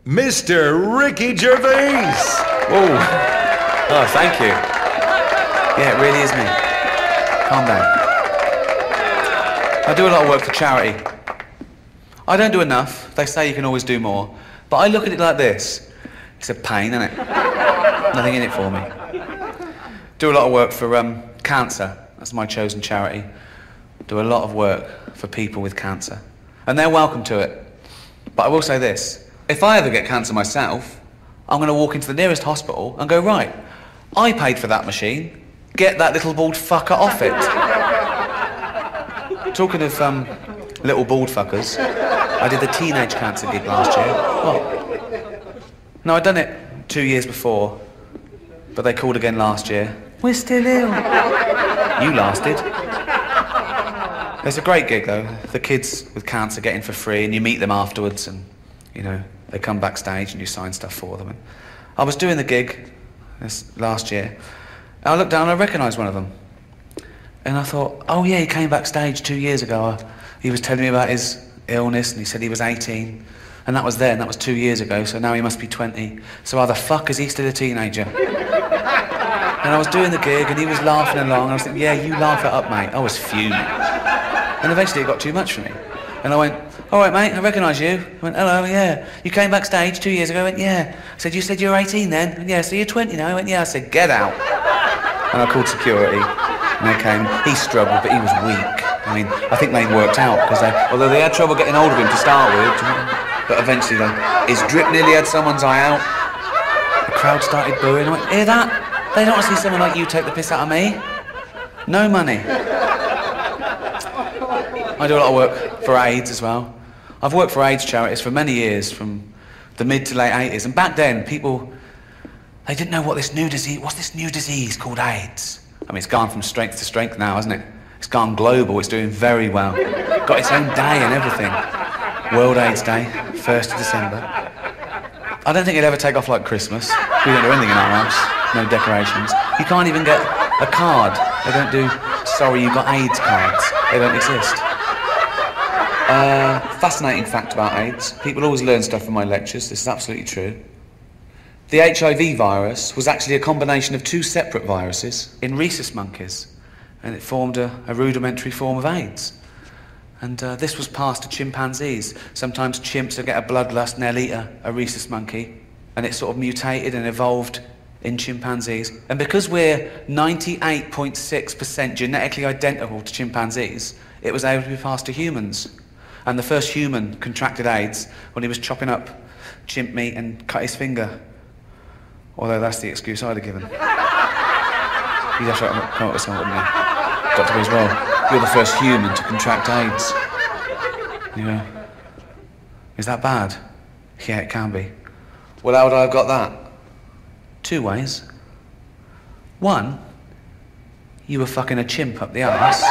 Mr. Ricky Gervais. Oh, thank you. Yeah, it really is me. Calm down. I do a lot of work for charity. I don't do enough. They say you can always do more. But I look at it like this. It's a pain, isn't it? Nothing in it for me. Do a lot of work for cancer. That's my chosen charity. Do a lot of work for people with cancer. And they're welcome to it. But I will say this. If I ever get cancer myself, I'm going to walk into the nearest hospital and go, right, I paid for that machine. Get that little bald fucker off it. Talking of little bald fuckers, I did the teenage cancer gig last year. Oh. No, I'd done it 2 years before, but they called again last year. We're still ill. You lasted. It's a great gig, though. The kids with cancer get in for free, and you meet them afterwards, and, you know, they come backstage and you sign stuff for them. And I was doing the gig this last year, and I looked down and I recognised one of them. And I thought, oh yeah, he came backstage 2 years ago. He was telling me about his illness, and he said he was 18. And that was then, that was 2 years ago, so now he must be 20. So how the fuck is he still a teenager? And I was doing the gig, and he was laughing along, and I was thinking, yeah, you laugh it up, mate. I was fuming. And eventually it got too much for me. And I went, all right, mate, I recognise you. I went, hello, yeah. You came backstage 2 years ago? I went, yeah. I said, you said you were 18 then? I went, yeah, so you're 20 now? I went, yeah. I said, get out. And I called security, and they came. He struggled, but he was weak. I mean, I think they worked out, because although they had trouble getting hold of him to start with, but eventually, his drip nearly had someone's eye out. The crowd started booing. I went, hear that? They don't want to see someone like you take the piss out of me. No money. I do a lot of work for AIDS as well. I've worked for AIDS charities for many years, from the mid to late 80s, and back then people, they didn't know what's this new disease called AIDS. I mean, it's gone from strength to strength now, hasn't it? It's gone global, it's doing very well. Got its own day and everything. World AIDS Day, 1st of December. I don't think it'd ever take off like Christmas. We don't do anything in our house, no decorations. You can't even get a card. They don't do, sorry, you got AIDS cards. They don't exist. Fascinating fact about AIDS. People always learn stuff from my lectures. This is absolutely true. The HIV virus was actually a combination of two separate viruses in rhesus monkeys, and it formed a rudimentary form of AIDS. And this was passed to chimpanzees. Sometimes chimps will get a bloodlust and they'll eat a rhesus monkey, and it sort of mutated and evolved in chimpanzees. And because we're 98.6% genetically identical to chimpanzees, it was able to be passed to humans. And the first human contracted AIDS when he was chopping up chimp meat and cut his finger. Although that's the excuse I'd have given. You'd have to come up with something, wouldn't you? Dr. Goes, well, you're the first human to contract AIDS. You go, is that bad? Yeah, it can be. Well, how would I have got that? 2 ways. One, you were fucking a chimp up the arse.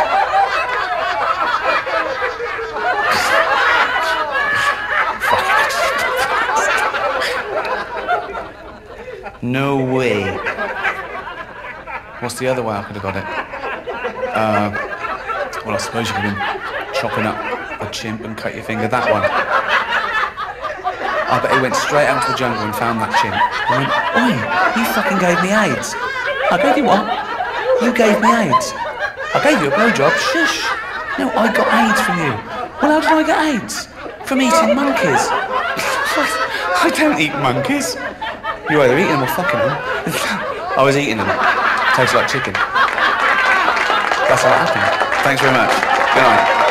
No way. What's the other way I could have got it? Well, I suppose you could have been chopping up a chimp and cut your finger. That one. I bet he went straight out to the jungle and found that chimp. And went, oi, you fucking gave me AIDS. I gave you what? You gave me AIDS. I gave you a blowjob. Shush. No, I got AIDS from you. Well, how did I get AIDS? From eating monkeys. I don't eat monkeys. You're either eating them or fucking them. I was eating them. Tastes like chicken. That's how it happened. Thanks very much. Good night.